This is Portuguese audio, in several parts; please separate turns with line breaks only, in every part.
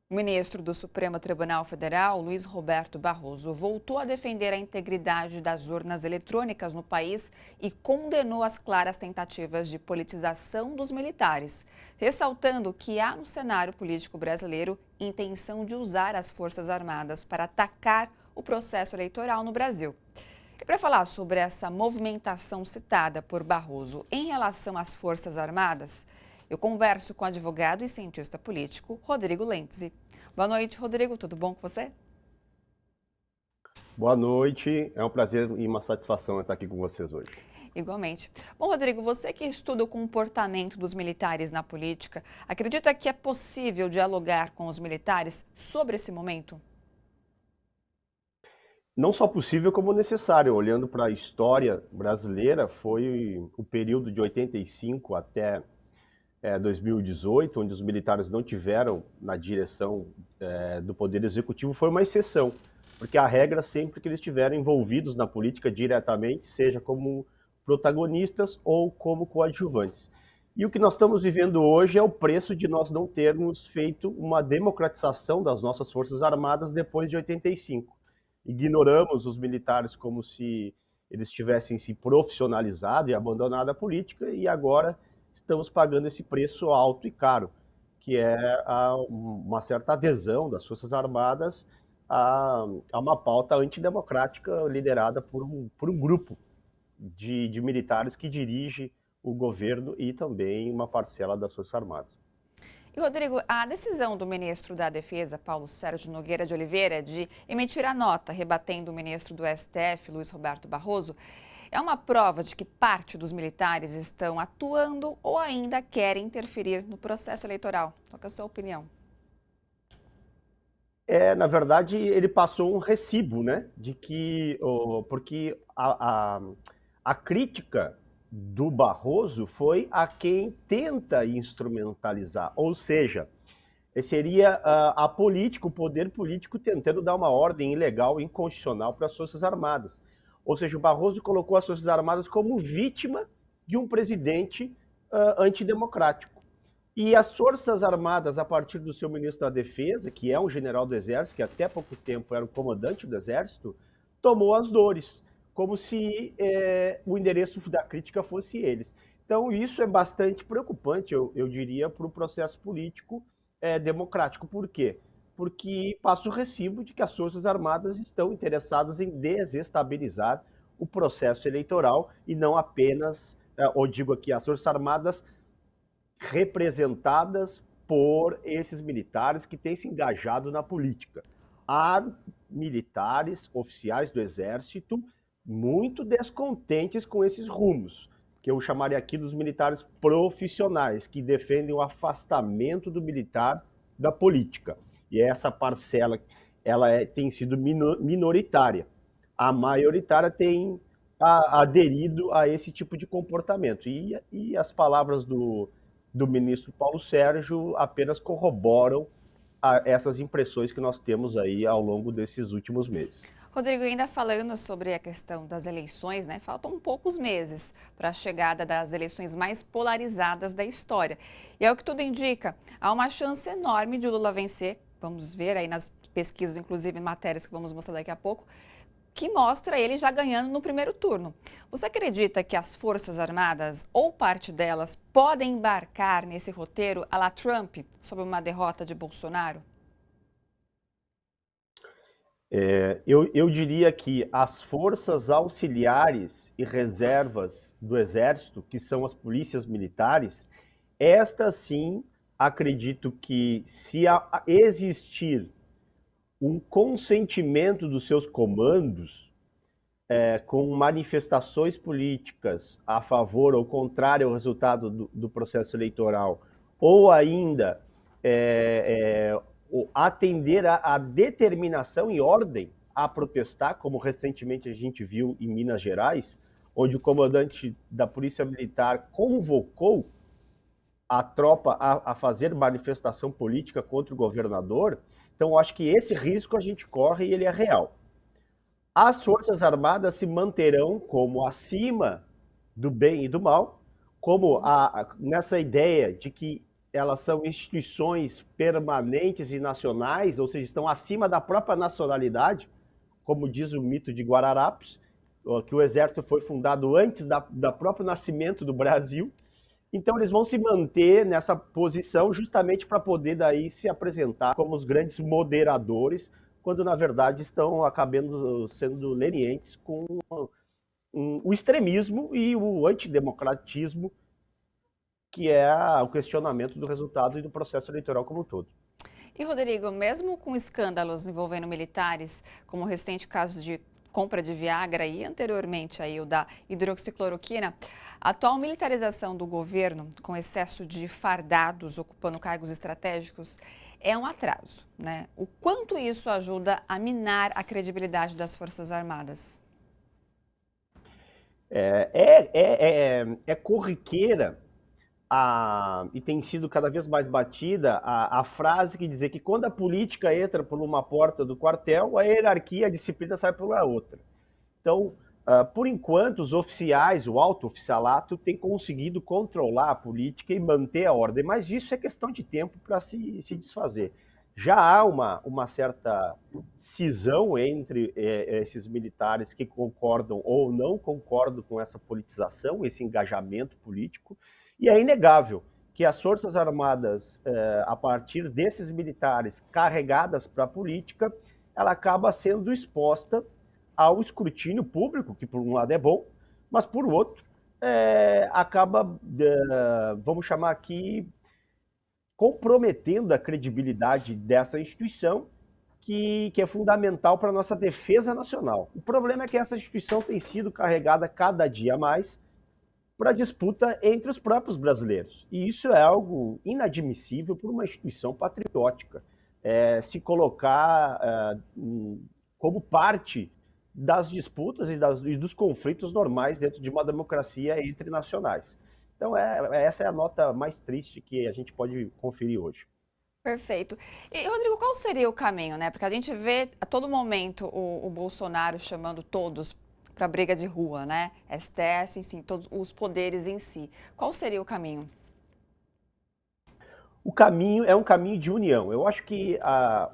O ministro do Supremo Tribunal Federal, Luiz Roberto Barroso, voltou a defender a integridade das urnas eletrônicas no país e condenou as claras tentativas de politização dos militares, ressaltando que há no cenário político brasileiro intenção de usar as Forças Armadas para atacar o processo eleitoral no Brasil. E para falar sobre essa movimentação citada por Barroso em relação às Forças Armadas, eu converso com o advogado e cientista político Rodrigo Lentzi. Boa noite, Rodrigo. Tudo bom com você?
Boa noite, é um prazer e uma satisfação estar aqui com vocês hoje.
Igualmente. Bom, Rodrigo, você que estuda o comportamento dos militares na política, acredita que é possível dialogar com os militares sobre esse momento?
Não só possível, como necessário. Olhando para a história brasileira, foi o período de 85 até 2018, onde os militares não tiveram na direção do Poder Executivo, foi uma exceção, porque a regra sempre que eles estiveram envolvidos na política diretamente, seja como protagonistas ou como coadjuvantes. E o que nós estamos vivendo hoje é o preço de nós não termos feito uma democratização das nossas Forças Armadas depois de 85. Ignoramos os militares como se eles tivessem se profissionalizado e abandonado a política, e agora estamos pagando esse preço alto e caro, que é uma certa adesão das Forças Armadas a uma pauta antidemocrática liderada por um grupo de militares que dirige o governo e também uma parcela das Forças Armadas.
E, Rodrigo, a decisão do ministro da Defesa, Paulo Sérgio Nogueira de Oliveira, de emitir a nota rebatendo o ministro do STF, Luiz Roberto Barroso, é uma prova de que parte dos militares estão atuando ou ainda querem interferir no processo eleitoral. Qual que é a sua opinião?
Na verdade, ele passou um recibo, né? De que, porque a crítica do Barroso foi a quem tenta instrumentalizar, ou seja, seria a política, o poder político tentando dar uma ordem ilegal, inconstitucional para as Forças Armadas. Ou seja, o Barroso colocou as Forças Armadas como vítima de um presidente antidemocrático. E as Forças Armadas, a partir do seu ministro da Defesa, que é um general do Exército, que até pouco tempo era o comandante do Exército, tomou as dores, como se o endereço da crítica fosse eles. Então, isso é bastante preocupante, eu diria, para o processo político democrático. Por quê? Porque passa o recibo de que as Forças Armadas estão interessadas em desestabilizar o processo eleitoral e não apenas, ou digo aqui, as Forças Armadas representadas por esses militares que têm se engajado na política. Há militares, oficiais do Exército, muito descontentes com esses rumos, que eu chamaria aqui dos militares profissionais, que defendem o afastamento do militar da política. E essa parcela tem sido minoritária. A maioritária tem aderido a esse tipo de comportamento. E as palavras do ministro Paulo Sérgio apenas corroboram essas impressões que nós temos aí ao longo desses últimos meses.
Rodrigo, ainda falando sobre a questão das eleições, né? Faltam poucos meses para a chegada das eleições mais polarizadas da história. E é o que tudo indica, há uma chance enorme de Lula vencer. Vamos ver aí nas pesquisas, inclusive matérias que vamos mostrar daqui a pouco, que mostra ele já ganhando no primeiro turno. Você acredita que as Forças Armadas, ou parte delas, podem embarcar nesse roteiro à la Trump sobre uma derrota de Bolsonaro?
Eu diria que as forças auxiliares e reservas do Exército, que são as polícias militares, estas sim, acredito que se existir um consentimento dos seus comandos, com manifestações políticas a favor ou contrário ao resultado do processo eleitoral, ou ainda atender à determinação e ordem a protestar, como recentemente a gente viu em Minas Gerais, onde o comandante da Polícia Militar convocou a tropa a fazer manifestação política contra o governador. Então, eu acho que esse risco a gente corre e ele é real. As Forças Armadas se manterão como acima do bem e do mal, como nessa ideia de que elas são instituições permanentes e nacionais, ou seja, estão acima da própria nacionalidade, como diz o mito de Guararapes, que o Exército foi fundado antes da próprio nascimento do Brasil. Então eles vão se manter nessa posição justamente para poder daí se apresentar como os grandes moderadores, quando na verdade estão acabando sendo lenientes com o extremismo e o antidemocratismo, que é o questionamento do resultado e do processo eleitoral como um todo.
E, Rodrigo, mesmo com escândalos envolvendo militares, como o recente caso de compra de Viagra e anteriormente aí o da hidroxicloroquina, a atual militarização do governo, com excesso de fardados ocupando cargos estratégicos, é um atraso, né? O quanto isso ajuda a minar a credibilidade das Forças Armadas?
É corriqueira e tem sido cada vez mais batida a frase que dizer que quando a política entra por uma porta do quartel, a hierarquia, a disciplina sai pela outra. Então, por enquanto, os oficiais, o alto oficialato, tem conseguido controlar a política e manter a ordem, mas isso é questão de tempo para se desfazer. Já há uma certa cisão entre esses militares que concordam ou não concordam com essa politização, esse engajamento político, e é inegável que as Forças Armadas, a partir desses militares carregadas para a política, ela acaba sendo exposta ao escrutínio público, que por um lado é bom, mas por outro acaba, vamos chamar aqui, comprometendo a credibilidade dessa instituição, que é fundamental para a nossa defesa nacional. O problema é que essa instituição tem sido carregada cada dia mais para disputa entre os próprios brasileiros. E isso é algo inadmissível por uma instituição patriótica. Se colocar como parte das disputas e dos conflitos normais dentro de uma democracia entre nacionais. Então, essa é a nota mais triste que a gente pode conferir hoje.
Perfeito. E, Rodrigo, qual seria o caminho, né? Porque a gente vê a todo momento o Bolsonaro chamando todos para briga de rua, né? STF, enfim, todos os poderes em si. Qual seria o caminho?
O caminho é um caminho de união. Eu acho que a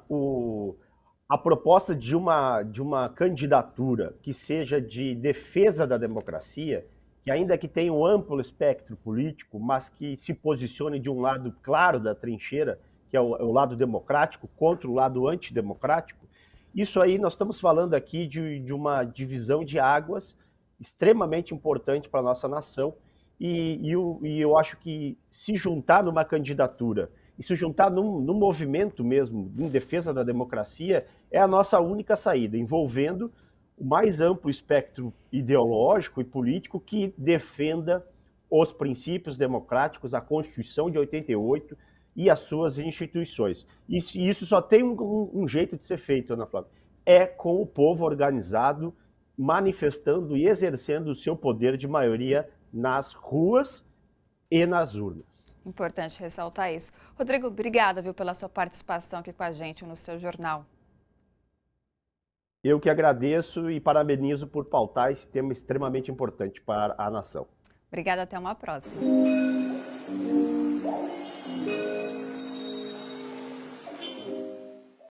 proposta de uma candidatura que seja de defesa da democracia, que ainda que tenha um amplo espectro político, mas que se posicione de um lado claro da trincheira, que é o lado democrático, contra o lado antidemocrático, isso aí nós estamos falando aqui de uma divisão de águas extremamente importante para a nossa nação, e eu acho que se juntar numa candidatura e se juntar num movimento mesmo em defesa da democracia é a nossa única saída, envolvendo o mais amplo espectro ideológico e político que defenda os princípios democráticos, a Constituição de 88 e as suas instituições. E isso só tem um jeito de ser feito, Ana Flávia, é com o povo organizado, manifestando e exercendo o seu poder de maioria nas ruas e nas urnas.
Importante ressaltar isso. Rodrigo, obrigada, viu, pela sua participação aqui com a gente no seu jornal.
Eu que agradeço e parabenizo por pautar esse tema extremamente importante para a nação.
Obrigada, até uma próxima.